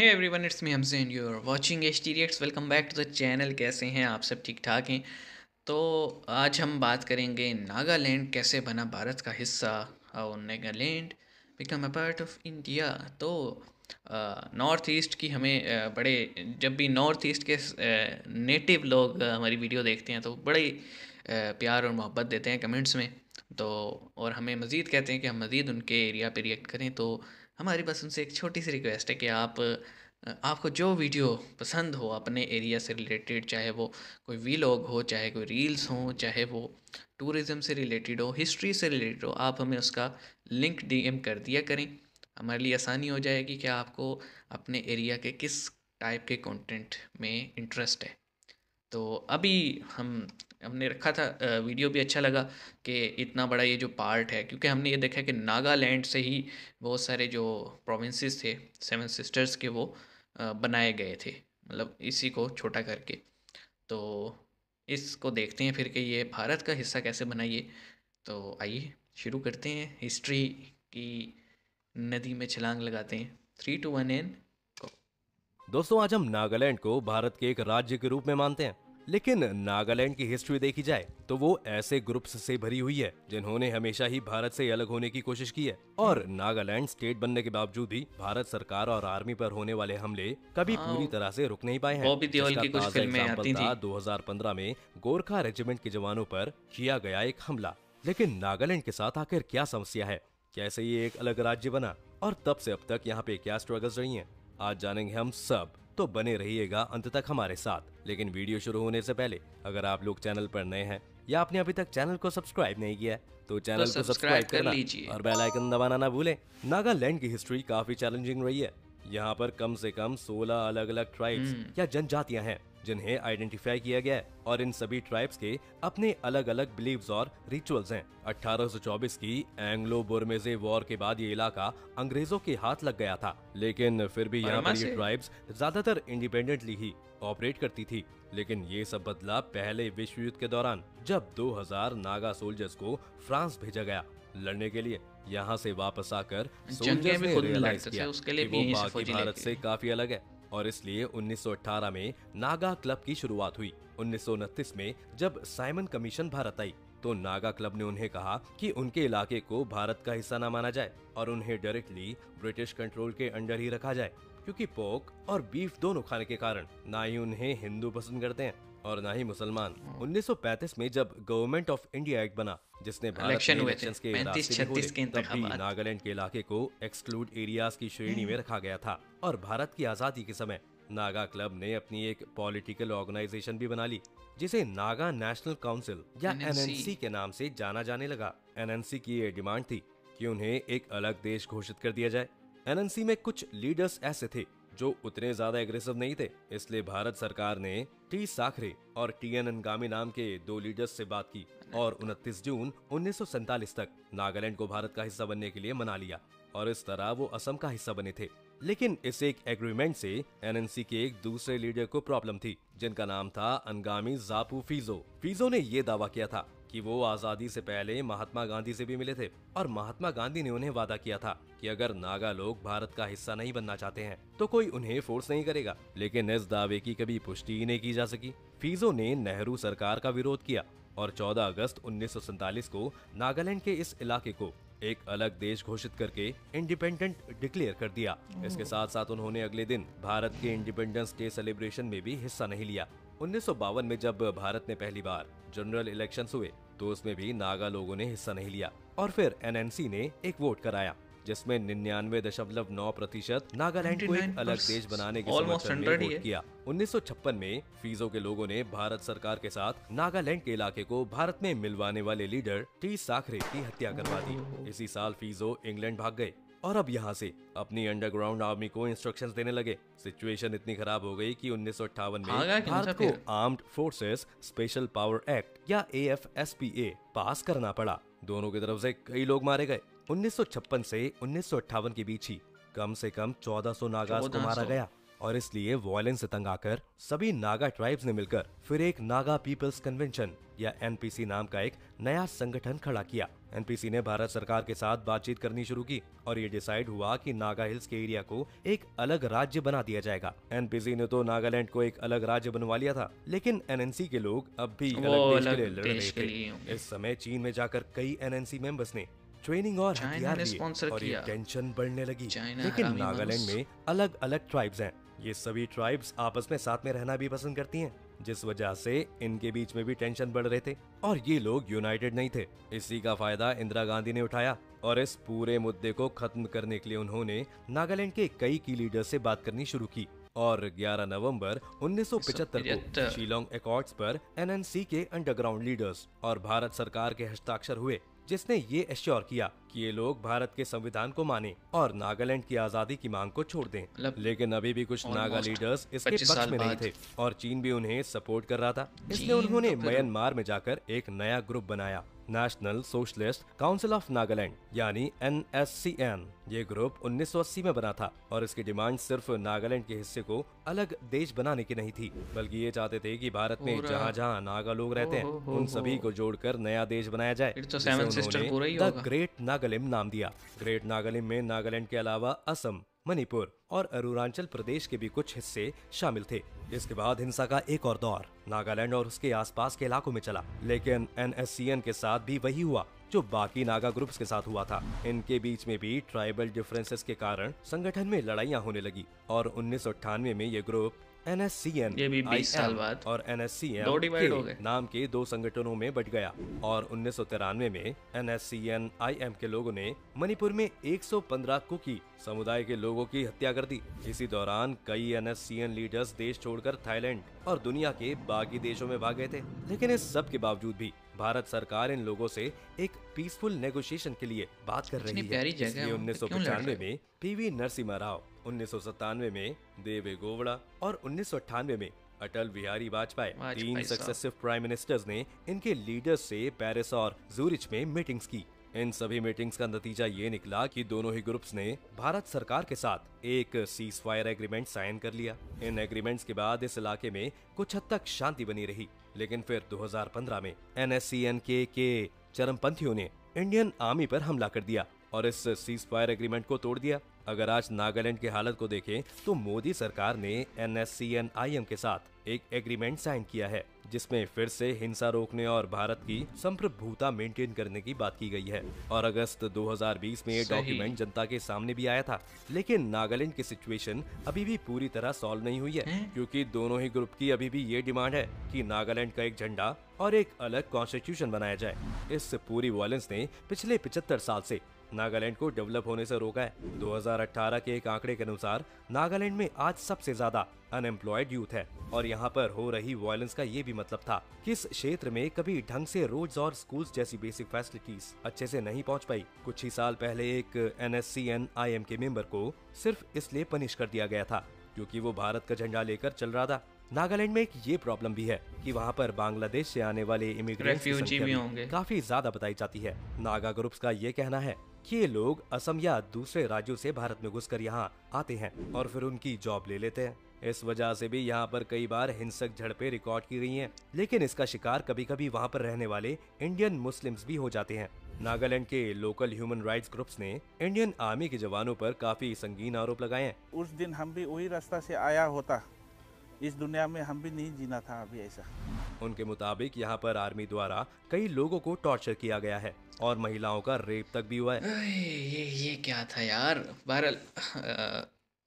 Hey everyone, it's me हमसे and you are watching H T reacts. Welcome back to the channel. कैसे हैं आप सब? ठीक ठाक हैं? तो आज हम बात करेंगे नागालैंड कैसे बना भारत का हिस्सा। How Nagaland become a part of India. तो नॉर्थ ईस्ट की हमें बड़े, जब भी नॉर्थ ईस्ट के नेटिव लोग हमारी वीडियो देखते हैं तो बड़े प्यार और मोहब्बत देते हैं कमेंट्स में। तो और हमें मज़ीद कहते हैं कि हम मज़ीद उनके एरिया पे रिएक्ट करें। तो हमारी बस उनसे एक छोटी सी रिक्वेस्ट है कि आपको जो वीडियो पसंद हो अपने एरिया से रिलेटेड, चाहे वो कोई वीलॉग हो, चाहे कोई रील्स हो, चाहे वो टूरिज़्म से रिलेटेड हो, हिस्ट्री से रिलेटेड हो, आप हमें उसका लिंक डीएम कर दिया करें। हमारे लिए आसानी हो जाएगी कि आपको अपने एरिया के किस टाइप के कंटेंट में इंटरेस्ट है। तो अभी हमने रखा था, वीडियो भी अच्छा लगा कि इतना बड़ा ये जो पार्ट है, क्योंकि हमने ये देखा कि नागालैंड से ही बहुत सारे जो प्रोविंसेस थे सेवन सिस्टर्स के, वो बनाए गए थे, मतलब इसी को छोटा करके। तो इसको देखते हैं फिर कि ये भारत का हिस्सा कैसे बना ये। तो आइए शुरू करते हैं, हिस्ट्री की नदी में छलांग लगाते हैं। 3 2 1 एन। दोस्तों, आज हम नागालैंड को भारत के एक राज्य के रूप में मानते हैं। लेकिन नागालैंड की हिस्ट्री देखी जाए तो वो ऐसे ग्रुप्स से भरी हुई है जिन्होंने हमेशा ही भारत से अलग होने की कोशिश की है। और नागालैंड स्टेट बनने के बावजूद भी भारत सरकार और आर्मी पर होने वाले हमले कभी पूरी हाँ, तरह से रुक नहीं पाए हैं। बॉबी देओल जिसका की कुछ ताजा फिल्में एग्जाम्पल आती थी। था 2015 में गोरखा रेजिमेंट के जवानों पर किया गया एक हमला। लेकिन नागालैंड के साथ आखिर क्या समस्या है, कैसे ये एक अलग राज्य बना और तब से अब तक यहाँ पे क्या स्ट्रगल्स रही हैं, आज जानेंगे हम सब। तो बने रहिएगा अंत तक हमारे साथ। लेकिन वीडियो शुरू होने से पहले अगर आप लोग चैनल पर नए हैं या आपने अभी तक चैनल को सब्सक्राइब नहीं किया है तो तो चैनल को सब्सक्राइब सब्सक्राइब कर करना लीजिए। और बेल आइकन दबाना ना भूलें। नागालैंड की हिस्ट्री काफी चैलेंजिंग रही है। यहाँ पर कम से कम 16 अलग अलग ट्राइब्स हम्म। या जनजातियां हैं जिन्हें आइडेंटिफाई किया गया है, और इन सभी ट्राइब्स के अपने अलग अलग बिलीव्स और रिचुअल्स हैं। 1824 की एंग्लो बुरमेजे वॉर के बाद ये इलाका अंग्रेजों के हाथ लग गया था, लेकिन फिर भी यहाँ बर्मा पर ये से। ट्राइब्स ज्यादातर इंडिपेंडेंटली ही ऑपरेट करती थी। लेकिन ये सब बदला पहले विश्व युद्ध के दौरान, जब 2000 नागा सोल्जर्स को फ्रांस भेजा गया लड़ने के लिए। यहाँ से वापस आकर जंगें सोल्जर्स भी ने खुद रियलाइज लड़ते थे, किया उसके लिए कि भी वो यहीं से बाकी फौजी भारत लेके से गए। काफी अलग है, और इसलिए 1918 में नागा क्लब की शुरुआत हुई। 1929 में जब साइमन कमीशन भारत आई तो नागा क्लब ने उन्हें कहा कि उनके इलाके को भारत का हिस्सा न माना जाए और उन्हें डायरेक्टली ब्रिटिश कंट्रोल के अंडर ही रखा जाए, क्योंकि पोर्क और बीफ दोनों खाने के कारण ना ही उन्हें हिंदू पसंद करते हैं और ना ही मुसलमान। 1935 में जब गवर्नमेंट ऑफ इंडिया एक्ट बना, जिसने भारत में इलेक्शन हुए थे, इलेक्शंस के पैंतीस रास्ते भी खोले, छत्तीस के तब भी इंतखाबात। नागालैंड के इलाके को एक्सक्लूड एरियाज की श्रेणी में रखा गया था। और भारत की आजादी के समय नागा क्लब ने अपनी एक पॉलिटिकल ऑर्गेनाइजेशन भी बना ली, जिसे नागा नेशनल काउंसिल या एनएनसी। एनएनसी के नाम से जाना जाने लगा। एनएनसी की ये डिमांड थी कि उन्हें एक अलग देश घोषित कर दिया जाए। एनएनसी में कुछ लीडर्स ऐसे थे जो उतने ज्यादा एग्रेसिव नहीं थे, इसलिए भारत सरकार ने टी साखरे और टीएन अंगामी नाम के दो लीडर्स से बात की और 29 जून 1947 तक नागालैंड को भारत का हिस्सा बनने के लिए मना लिया, और इस तरह वो असम का हिस्सा बने थे। लेकिन इस एक एग्रीमेंट से एनएनसी के एक दूसरे लीडर को प्रॉब्लम थी, जिनका नाम था अंगामी जापू फीजो। फीजो ने ये दावा किया था कि वो आजादी से पहले महात्मा गांधी से भी मिले थे, और महात्मा गांधी ने उन्हें वादा किया था कि अगर नागा लोग भारत का हिस्सा नहीं बनना चाहते हैं तो कोई उन्हें फोर्स नहीं करेगा। लेकिन इस दावे की कभी पुष्टि ही नहीं की जा सकी। फीजो ने नेहरू सरकार का विरोध किया और 14 अगस्त 1947 को नागालैंड के इस इलाके को एक अलग देश घोषित करके इंडिपेंडेंट डिक्लेयर कर दिया। इसके साथ साथ उन्होंने अगले दिन भारत के इंडिपेंडेंस डे सेलिब्रेशन में भी हिस्सा नहीं लिया। 1952 में जब भारत में पहली बार जनरल इलेक्शंस हुए तो उसमें भी नागा लोगों ने हिस्सा नहीं लिया, और फिर एनएनसी ने एक वोट कराया जिसमें 99.9% नागालैंड को एक अलग देश बनाने के ऑलमोस्ट समर्थन में 100 ही वोट है। किया। 1956 में फीजो के लोगों ने भारत सरकार के साथ नागालैंड के इलाके को भारत में मिलवाने वाले लीडर टी साखरे की हत्या करवा दी। इसी साल फीजो इंग्लैंड भाग गए और अब यहाँ से अपनी अंडरग्राउंड आर्मी को इंस्ट्रक्शंस देने लगे। सिचुएशन इतनी खराब हो गई कि 1958 में भागा क्यों था भारत को फिर? Armed forces special power act या AFSPA पास करना पड़ा। दोनों की तरफ से कई लोग मारे गए। 1956 से 1958 के बीच ही कम से कम 1400 नागास को मारा 1400। गया। और इसलिए वॉयलेंस से तंग आकर सभी नागा ट्राइब्स ने मिलकर फिर एक नागा पीपल्स कन्वेंशन या एनपीसी नाम का एक नया संगठन खड़ा किया। एनपीसी ने भारत सरकार के साथ बातचीत करनी शुरू की और ये डिसाइड हुआ कि नागा हिल्स के एरिया को एक अलग राज्य बना दिया जाएगा। एनपीसी ने तो नागालैंड को एक अलग राज्य बनवा लिया था, लेकिन एनएनसी के लोग अब भी वो अलग देश के अलग लिए लड़ रहे देश के थे। लिए होंगे। इस समय चीन में जाकर कई एनएनसी मेंबर्स ने ट्रेनिंग और चाइना हथियार ने लिए स्पॉन्सर और ये किया। टेंशन बढ़ने लगी। चाइना लेकिन हरामी नागालैंड मानुस। में अलग अलग ट्राइब्स हैं। ये सभी ट्राइब्स आपस में साथ में रहना भी पसंद करती हैं, जिस वजह से इनके बीच में भी टेंशन बढ़ रहे थे और ये लोग यूनाइटेड नहीं थे। इसी का फायदा इंदिरा गांधी ने उठाया और इस पूरे मुद्दे को खत्म करने के लिए उन्होंने नागालैंड के कई की लीडर से बात करनी शुरू की और 11 नवंबर 1975 को शिलोंग एकॉर्ड्स पर एनएनसी के अंडरग्राउंड लीडर्स और भारत सरकार के हस्ताक्षर हुए, जिसने ये एश्योर किया कि ये लोग भारत के संविधान को माने और नागालैंड की आजादी की मांग को छोड़ दें। लेकिन अभी भी कुछ नागा लीडर्स इसके पक्ष में नहीं थे और चीन भी उन्हें सपोर्ट कर रहा था। इसलिए उन्होंने म्यांमार में जाकर एक नया ग्रुप बनाया, national socialist council of Nagaland यानी NSCN। ये ग्रुप 1980 में बना था और इसकी डिमांड सिर्फ नागालैंड के हिस्से को अलग देश बनाने की नहीं थी, बल्कि ये चाहते थे कि भारत में जहाँ जहाँ नागा लोग रहते हैं उन सभी को जोड़कर नया देश बनाया जाए। जिसे उन्होंने द ग्रेट नागालिम नाम दिया। ग्रेट नागालिम में नागालैंड के अलावा असम, मणिपुर और अरुणाचल प्रदेश के भी कुछ हिस्से शामिल थे। इसके बाद हिंसा का एक और दौर नागालैंड और उसके आसपास के इलाकों में चला, लेकिन NSCN के साथ भी वही हुआ जो बाकी नागा ग्रुप्स के साथ हुआ था। इनके बीच में भी ट्राइबल डिफरेंसेस के कारण संगठन में लड़ाइयाँ होने लगी और 1998 में ये ग्रुप NSCN ये भी 20 साल बाद और NSCN दो डिवाइड हो गए नाम के दो संगठनों में बट गया और 1993 में NSCN IM के लोगों ने मणिपुर में 115 कुकी समुदाय के लोगों की हत्या कर दी। इसी दौरान कई NSCN लीडर्स देश छोड़कर थाईलैंड और दुनिया के बाकी देशों में भाग गए थे। लेकिन इस सब के बावजूद भी भारत सरकार इन लोगों से एक पीसफुल नेगोशिएशन के लिए बात कर रही है। इसलिए 1995 में PV नरसिम्हा राव, 1997 में देवे गौड़ा और 1998 में अटल बिहारी वाजपेयी, तीन सक्सेसिव प्राइम मिनिस्टर्स ने इनके लीडर्स से पेरिस और जूरिच में मीटिंग्स की। इन सभी मीटिंग्स का नतीजा ये निकला कि दोनों ही ग्रुप्स ने भारत सरकार के साथ एक सीज फायर एग्रीमेंट साइन कर लिया। इन एग्रीमेंट्स के बाद इस इलाके में कुछ हद तक शांति बनी रही, लेकिन फिर 2015 में NSCN के चरमपंथियों ने इंडियन आर्मी पर हमला कर दिया और इस सीज फायर एग्रीमेंट को तोड़ दिया। अगर आज नागालैंड की हालत को देखें तो मोदी सरकार ने NSCN IM के साथ एक एग्रीमेंट साइन किया है, जिसमें फिर से हिंसा रोकने और भारत की संप्रभुता मेंटेन करने की बात की गई है। और अगस्त 2020 में ये डॉक्यूमेंट जनता के सामने भी आया था। लेकिन नागालैंड की सिचुएशन अभी भी पूरी तरह सॉल्व नहीं हुई है, क्योंकि दोनों ही ग्रुप की अभी भी ये डिमांड है कि नागालैंड का एक झंडा और एक अलग कॉन्स्टिट्यूशन बनाया जाए। इस पूरी वायलेंस ने पिछले 75 साल से नागालैंड को डेवलप होने से रोका है। 2018 के एक आंकड़े के अनुसार नागालैंड में आज सबसे ज्यादा अनएम्प्लॉयड यूथ है और यहाँ पर हो रही वायलेंस का ये भी मतलब था कि इस क्षेत्र में कभी ढंग से रोड्स और स्कूल्स जैसी बेसिक फैसिलिटीज अच्छे से नहीं पहुँच पाई। कुछ ही साल पहले एक NSCN IM के मेंबर को सिर्फ इसलिए पनिश कर दिया गया था क्योंकि वो भारत का झंडा लेकर चल रहा था। नागालैंड में एक ये प्रॉब्लम भी है कि वहाँ पर बांग्लादेश से आने वाले इमिग्रेंट्स की संख्या भी काफी ज्यादा बताई जाती है। नागा ग्रुप्स का ये कहना है कि ये लोग असम या दूसरे राज्यों से भारत में घुसकर यहाँ आते हैं और फिर उनकी जॉब ले लेते हैं। इस वजह से भी यहाँ पर कई बार हिंसक झड़पें रिकॉर्ड की गई हैं, लेकिन इसका शिकार कभी कभी वहाँ पर रहने वाले इंडियन मुस्लिम्स भी हो जाते हैं। नागालैंड के लोकल ह्यूमन राइट्स ग्रुप्स ने इंडियन आर्मी के जवानों पर काफी संगीन आरोप लगाए हैं। उस दिन हम भी वही रास्ता से आया होता, इस दुनिया में हम भी नहीं जीना था अभी ऐसा। उनके मुताबिक यहाँ पर आर्मी द्वारा कई लोगों को टॉर्चर किया गया है और महिलाओं का रेप तक भी हुआ है। ये क्या था यार। बहरहाल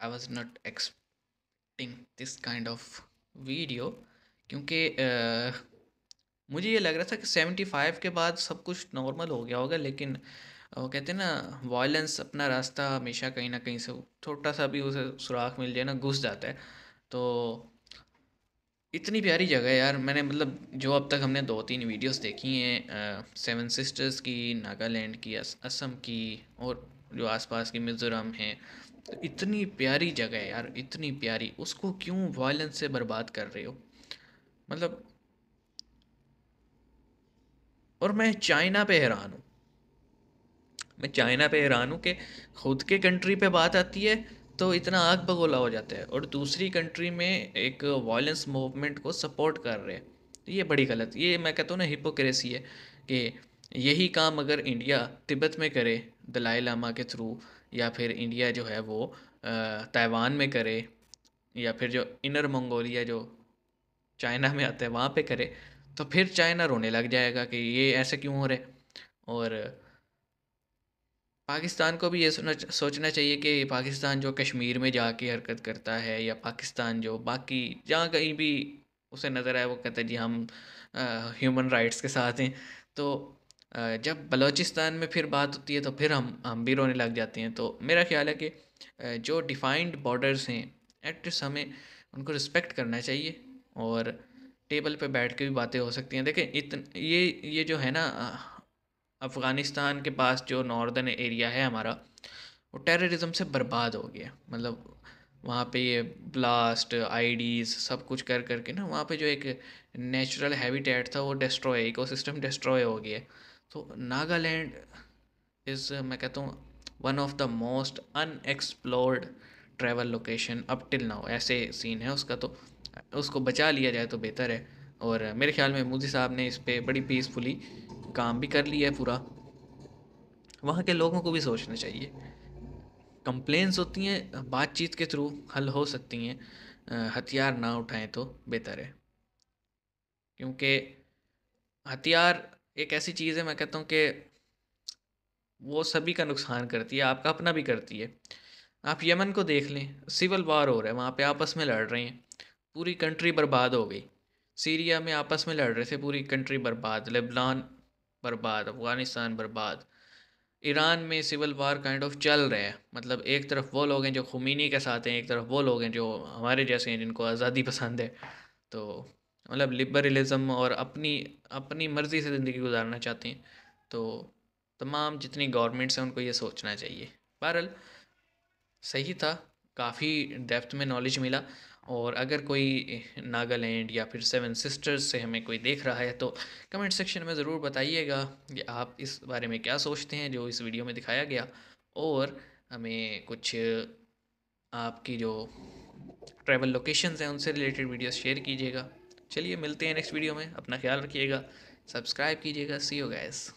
I was not expecting this kind of video, क्योंकि मुझे ये लग रहा था कि 75 के बाद सब कुछ नॉर्मल हो गया होगा, लेकिन वो कहते हैं ना, वायलेंस अपना रास्ता हमेशा कहीं ना कहीं से छोटा सा भी उसे सुराख मिल जाए ना, घुस जाता है। तो इतनी प्यारी जगह है यार। मैंने मतलब जो अब तक हमने 2-3 वीडियोस देखी हैं, सेवन सिस्टर्स की, नागालैंड की, असम की और जो आसपास की मिज़ोरम है, तो इतनी प्यारी जगह है यार, इतनी प्यारी। उसको क्यों वायलेंस से बर्बाद कर रहे हो? मतलब, और मैं चाइना पे हैरान हूँ। मैं चाइना पे हैरान हूँ कि खुद के कंट्री पे बात आती है तो इतना आग बगोला हो जाता है और दूसरी कंट्री में एक वायलेंस मूवमेंट को सपोर्ट कर रहे हैं। तो ये बड़ी गलत, ये मैं कहता हूँ ना हिपोक्रेसी है कि यही काम अगर इंडिया तिब्बत में करे दलाई लामा के थ्रू, या फिर इंडिया जो है वो ताइवान में करे, या फिर जो इनर मंगोलिया जो चाइना में आता है वहाँ पे करे, तो फिर चाइना रोने लग जाएगा कि ये ऐसे क्यों हो रहे। और पाकिस्तान को भी ये सोचना चाहिए कि पाकिस्तान जो कश्मीर में जाके हरकत करता है, या पाकिस्तान जो बाकी जहाँ कहीं भी उसे नज़र आए वो कहता है जी हम ह्यूमन राइट्स के साथ हैं। तो जब बलूचिस्तान में फिर बात होती है तो फिर हम भी रोने लग जाते हैं। तो मेरा ख्याल है कि जो डिफाइंड बॉर्डर्स हैं एटलीस्ट हमें उनको रिस्पेक्ट करना चाहिए, और टेबल पे बैठ के भी बातें हो सकती हैं। देखें ये जो है ना अफ़गानिस्तान के पास जो नॉर्दर्न एरिया है हमारा, वो टेररिज्म से बर्बाद हो गया। मतलब वहाँ पे ये ब्लास्ट आईडीज़ सब कुछ कर करके ना वहाँ पे जो एक नेचुरल हैबिटेट था वो डिस्ट्रॉय, इकोसिस्टम डिस्ट्रॉय हो गया। तो नागालैंड इज़ मैं कहता हूँ one of the most unexplored travel location up till now. ऐसे सीन है उसका, तो उसको बचा लिया जाए तो बेहतर है। और मेरे ख्याल में मोदी साहब ने इस पे बड़ी पीसफुली काम भी कर लिया है पूरा। वहाँ के लोगों को भी सोचना चाहिए, कंप्लेंट्स होती हैं बातचीत के थ्रू हल हो सकती हैं, हथियार ना उठाएं तो बेहतर है। क्योंकि हथियार एक ऐसी चीज़ है मैं कहता हूँ कि वो सभी का नुकसान करती है, आपका अपना भी करती है। आप यमन को देख लें, सिविल वार हो रहा है वहाँ पे, आपस में लड़ रहे हैं, पूरी कंट्री बर्बाद हो गई। सीरिया में आपस में लड़ रहे थे, पूरी कंट्री बर्बाद, लेबनान बर्बाद, अफ़गानिस्तान बर्बाद। ईरान में सिविल वार काइंड ऑफ चल रहा है, मतलब एक तरफ वो लोग हैं जो खुमीनी के साथ हैं, एक तरफ वो लोग हैं जो हमारे जैसे हैं जिनको आज़ादी पसंद है। तो मतलब लिबरलिज्म और अपनी अपनी मर्ज़ी से ज़िंदगी गुजारना चाहते हैं। तो तमाम जितनी गवर्नमेंट्स हैं उनको ये सोचना चाहिए। बहरहाल सही था, काफ़ी डेप्थ में नॉलेज मिला। और अगर कोई नागालैंड या फिर सेवन सिस्टर्स से हमें कोई देख रहा है तो कमेंट सेक्शन में ज़रूर बताइएगा कि आप इस बारे में क्या सोचते हैं जो इस वीडियो में दिखाया गया, और हमें कुछ आपकी जो ट्रैवल लोकेशंस हैं उनसे रिलेटेड वीडियोस शेयर कीजिएगा। चलिए मिलते हैं नेक्स्ट वीडियो में, अपना ख्याल रखिएगा, सब्सक्राइब कीजिएगा। सी यू गाइस।